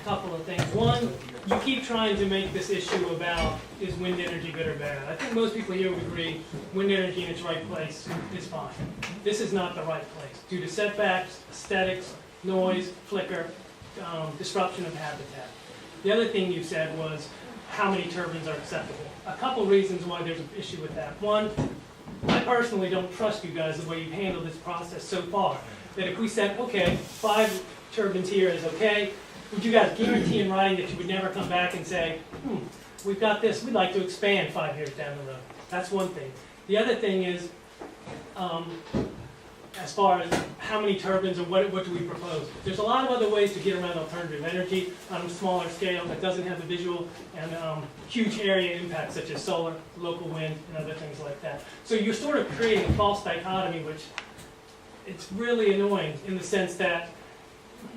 a couple of things. One, you keep trying to make this issue about is wind energy good or bad. I think most people here would agree wind energy in its right place is fine. This is not the right place due to setbacks, aesthetics, noise, flicker, disruption of habitat. The other thing you said was how many turbines are acceptable. A couple reasons why there's an issue with that. One, I personally don't trust you guys the way you've handled this process so far. That if we said, okay, 5 turbines here is okay, would you guys guarantee in writing that you would never come back and say, we've got this, we'd like to expand 5 years down the road? That's one thing. The other thing is, as far as how many turbines or what do we propose? There's a lot of other ways to get around alternative energy on a smaller scale that doesn't have the visual and huge area impacts such as solar, local wind, and other things like that. So you're sort of creating a false dichotomy, which it's really annoying in the sense that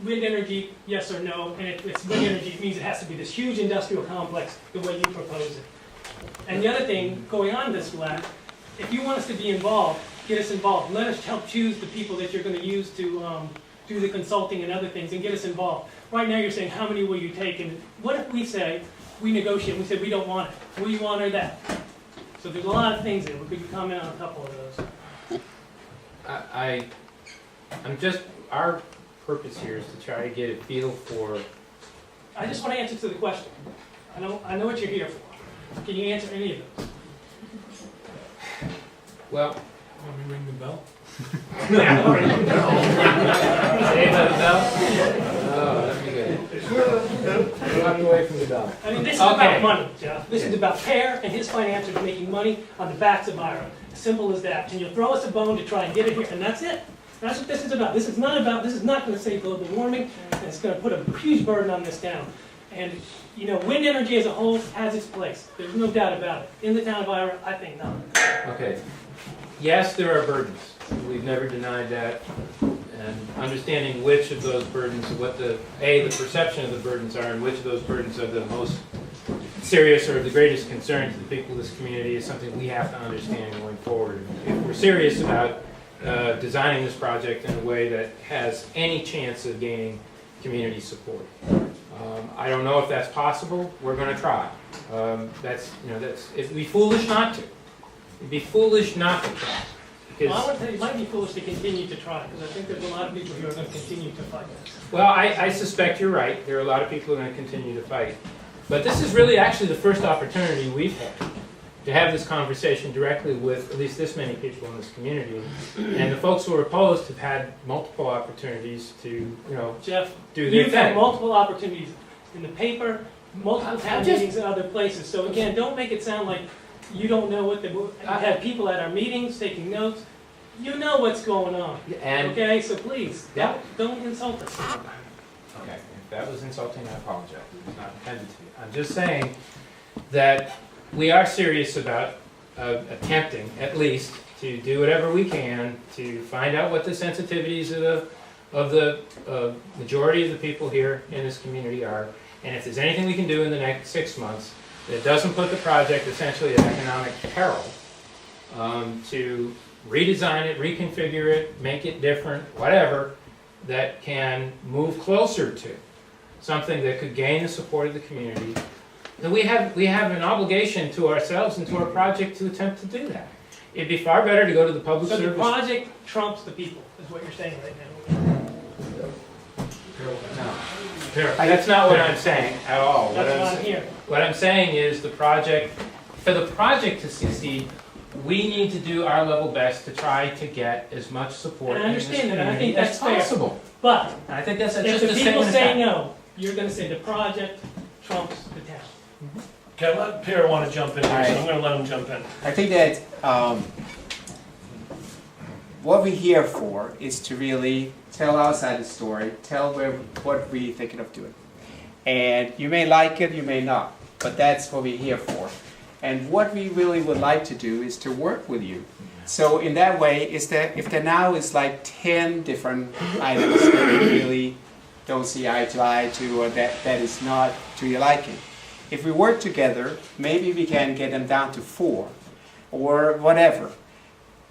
wind energy, yes or no, and if it's wind energy, it means it has to be this huge industrial complex the way you propose it. And the other thing, going on this flat, if you want us to be involved, get us involved. Let us help choose the people that you're going to use to do the consulting and other things and get us involved. Right now you're saying, how many will you take? And what if we say, we negotiate, we say we don't want it. Will you honor that? So there's a lot of things there. Could you comment on a couple of those? I'm just, our purpose here is to try to get a feel for. I just want to answer to the question. I know what you're here for. Can you answer any of those? Well, Want me to ring the bell? say about the bell? Oh, that'd be good. Walk away from the bell. I mean, this is about money, Jeff. This is about Pear and his financiers making money on the backs of Ira. As simple as that. And you'll throw us a bone to try and get it here, and that's it. That's what this is about. This is not going to save global warming, and it's going to put a huge burden on this town. And, you know, wind energy as a whole has its place. There's no doubt about it. In the town of Ira, I think not. Okay. Yes, there are burdens. We've never denied that. And understanding which of those burdens, what the perception of the burdens are, and which of those burdens are the most serious or the greatest concern to the people of this community is something we have to understand going forward. If we're serious about designing this project in a way that has any chance of gaining community support. I don't know if that's possible. We're going to try. It'd be foolish not to. It'd be foolish not to try. Well, I would tell you, it might be foolish to continue to try, because I think there's a lot of people who are going to continue to fight this. Well, I suspect you're right. There are a lot of people who are going to continue to fight. But this is really actually the first opportunity we've had to have this conversation directly with at least this many people in this community. And the folks who are opposed have had multiple opportunities to, Jeff, do their you've had thing. multiple opportunities in the paper, multiple town meetings and other places. So again, don't make it sound like you don't know what you had people at our meetings taking notes. You know what's going on. And okay, so please, yeah. don't insult us. Okay, if that was insulting, I apologize. It was not intended to be. I'm just saying that we are serious about attempting, at least, to do whatever we can to find out what the sensitivities of the majority of the people here in this community are, and if there's anything we can do in the next 6 months that doesn't put the project essentially at economic peril, to redesign it, reconfigure it, make it different, whatever, that can move closer to something that could gain the support of the community, then we have an obligation to ourselves and to our project to attempt to do that. It'd be far better to go to the public So service. the project trumps the people, is what you're saying right now. No. That's not what I'm saying at all. That's what I'm hearing. What I'm saying is for the project to succeed, we need to do our level best to try to get as much support And I in this understand that, and I think community that's as fair. possible. But And I think that's if just the a people statement of say fact. no, you're going to say the project trumps the town. Okay, let Pierre want to jump in here, so I'm going to let him jump in. I think that what we're here for is to really tell our side of the story, tell what we're thinking of doing. And you may like it, you may not, but that's what we're here for. And what we really would like to do is to work with you. So in that way, is that if there now is like 10 different items that we really don't see eye to eye to, or that is not to your liking, if we work together, maybe we can get them down to 4 or whatever.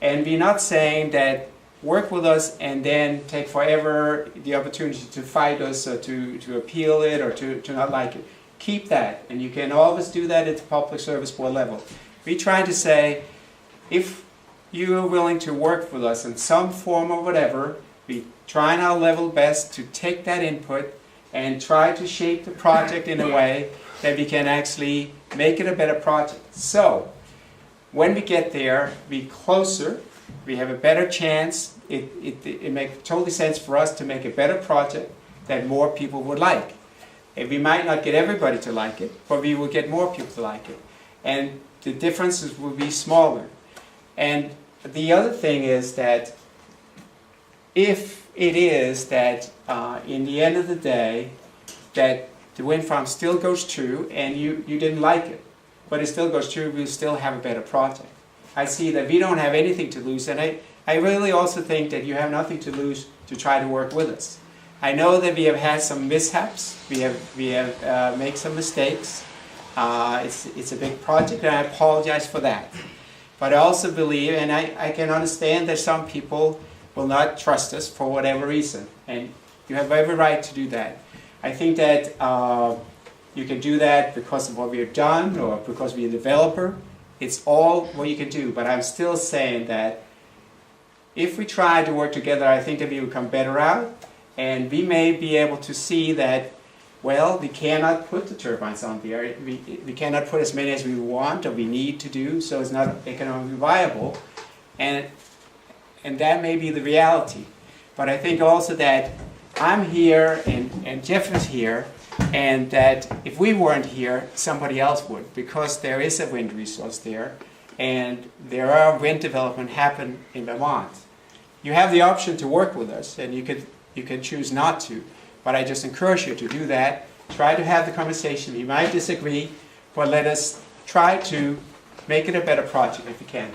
And we're not saying that work with us and then take forever the opportunity to fight us or to appeal it or to not like it. Keep that, and you can always do that at the Public Service Board level. We're trying to say, if you are willing to work with us in some form or whatever, we trying our level best to take that input and try to shape the project in a way that we can actually make it a better project. So, when we get there, we're closer, we have a better chance, it makes totally sense for us to make a better project that more people would like. And we might not get everybody to like it, but we will get more people to like it. And the differences will be smaller. And the other thing is that if it is that in the end of the day that the wind farm still goes through and you didn't like it, but it still goes through, we'll still have a better project. I see that we don't have anything to lose, and I really also think that you have nothing to lose to try to work with us. I know that we have had some mishaps, we have made some mistakes. It's a big project, and I apologize for that. But I also believe, and I can understand that some people will not trust us for whatever reason, and you have every right to do that. I think that you can do that because of what we have done or because we're a developer. It's all what you can do, but I'm still saying that if we try to work together, I think that we will come better out, and we may be able to see that, well, we cannot put the turbines on there. We cannot put as many as we want or we need to do, so it's not economically viable, and that may be the reality. But I think also that I'm here and Jeff is here, and that if we weren't here, somebody else would, because there is a wind resource there, and there are wind development happen in Vermont. You have the option to work with us, and you can choose not to, but I just encourage you to do that. Try to have the conversation. We might disagree, but let us try to make it a better project if we can.